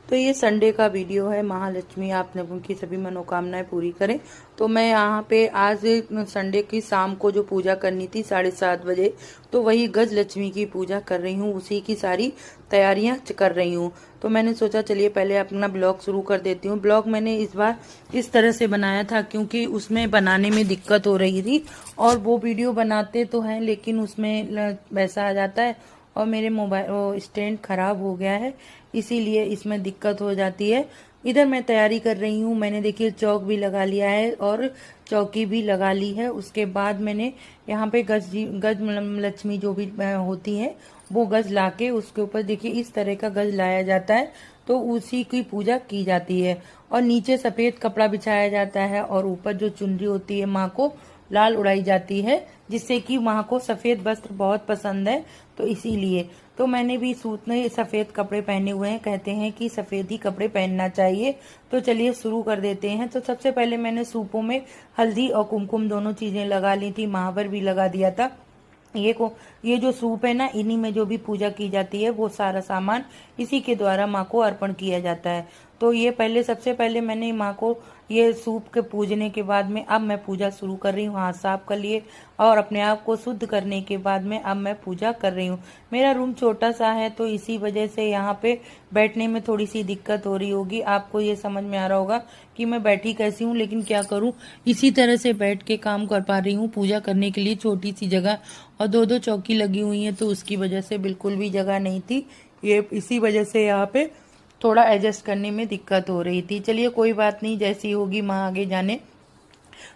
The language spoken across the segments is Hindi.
तो ये संडे का वीडियो है। महालक्ष्मी आप लोगों की सभी मनोकामनाएं पूरी करें। तो मैं यहाँ पे आज संडे की शाम को जो पूजा करनी थी 7:30 बजे, तो वही गज लक्ष्मी की पूजा कर रही हूँ, उसी की सारी तैयारियां कर रही हूँ। तो मैंने सोचा चलिए पहले अपना ब्लॉग शुरू कर देती हूँ। ब्लॉग मैंने इस बार इस तरह से बनाया था क्योंकि उसमें बनाने में दिक्कत हो रही थी, और वो वीडियो बनाते तो हैं लेकिन उसमें वैसा आ जाता है, और मेरे मोबाइल स्टैंड खराब हो गया है, इसीलिए इसमें दिक्कत हो जाती है। इधर मैं तैयारी कर रही हूँ। मैंने देखिए चौक भी लगा लिया है और चौकी भी लगा ली है। उसके बाद मैंने यहाँ पे गज लक्ष्मी जो भी होती है वो गज लाके उसके ऊपर देखिए इस तरह का गज लाया जाता है, तो उसी की पूजा की जाती है। और नीचे सफेद कपड़ा बिछाया जाता है और ऊपर जो चुनरी होती है माँ को लाल उड़ाई जाती है, जिससे कि माँ को सफेद वस्त्र बहुत पसंद है, तो इसीलिए तो मैंने भी सूट में सफेद कपड़े पहने हुए हैं। कहते हैं कि सफेद ही कपड़े पहनना चाहिए। तो चलिए शुरू कर देते हैं। तो सबसे पहले मैंने सूपों में हल्दी और कुमकुम दोनों चीजें लगा ली थी, महावर भी लगा दिया था। ये जो सूप है ना, इन्हीं में जो भी पूजा की जाती है वो सारा सामान इसी के द्वारा माँ को अर्पण किया जाता है। तो ये सबसे पहले मैंने माँ को ये सूप के पूजने के बाद में अब मैं पूजा शुरू कर रही हूँ। हाथ साफ कर लिए और अपने आप को शुद्ध करने के बाद में अब मैं पूजा कर रही हूँ। मेरा रूम छोटा सा है तो इसी वजह से यहाँ पे बैठने में थोड़ी सी दिक्कत हो रही होगी। आपको ये समझ में आ रहा होगा कि मैं बैठी कैसी हूँ, लेकिन क्या करूँ, इसी तरह से बैठ के काम कर पा रही हूँ। पूजा करने के लिए छोटी सी जगह और दो दो चौकी लगी हुई है, तो उसकी वजह से बिल्कुल भी जगह नहीं थी। ये इसी वजह से यहाँ पे थोड़ा एडजस्ट करने में दिक्कत हो रही थी। चलिए कोई बात नहीं, जैसी होगी माँ आगे जाने।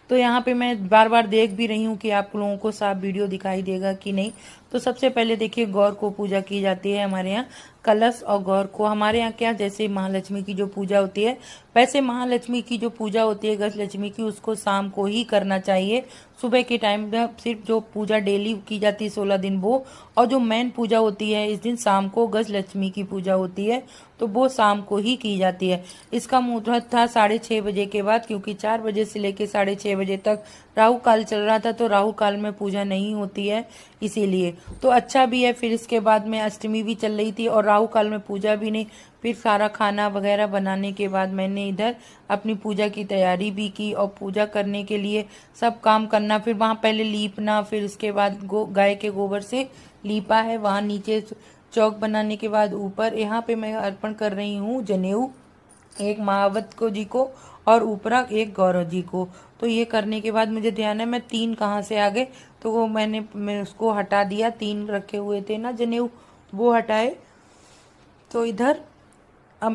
तो यहाँ पे मैं बार बार देख भी रही हूँ कि आप लोगों को साफ वीडियो दिखाई देगा कि नहीं। तो सबसे पहले देखिए गौर को पूजा की जाती है हमारे यहाँ। कलश और गौर को हमारे यहाँ क्या, जैसे महालक्ष्मी की जो पूजा होती है वैसे महालक्ष्मी की जो पूजा होती है गज लक्ष्मी की, उसको शाम को ही करना चाहिए। सुबह के टाइम सिर्फ जो पूजा डेली की जाती है 16 दिन वो, और जो मेन पूजा होती है इस दिन शाम को गज लक्ष्मी की पूजा होती है, तो वो शाम को ही की जाती है। इसका मुहूर्त था 6:30 बजे के बाद, क्योंकि 4 बजे से लेकर 6:30 बजे तक राहु काल चल रहा था, तो राहु काल में पूजा नहीं होती है, इसीलिए तो अच्छा भी है। फिर इसके बाद में अष्टमी भी चल रही थी और राहु काल में पूजा भी नहीं। फिर सारा खाना वगैरह बनाने के बाद मैंने इधर अपनी पूजा की तैयारी भी की, और पूजा करने के लिए सब काम करना, फिर वहाँ पहले लीपना, फिर उसके बाद गाय के गोबर से लीपा है, वहाँ नीचे चौक बनाने के बाद ऊपर यहाँ पे मैं अर्पण कर रही हूँ जनेऊ, एक महावत को जी को और ऊपरा एक गौरव जी को। तो ये करने के बाद मुझे ध्यान है मैं 3 कहाँ से आ गए, तो वो मैं उसको हटा दिया। 3 रखे हुए थे ना जनेऊ, वो हटाए। तो इधर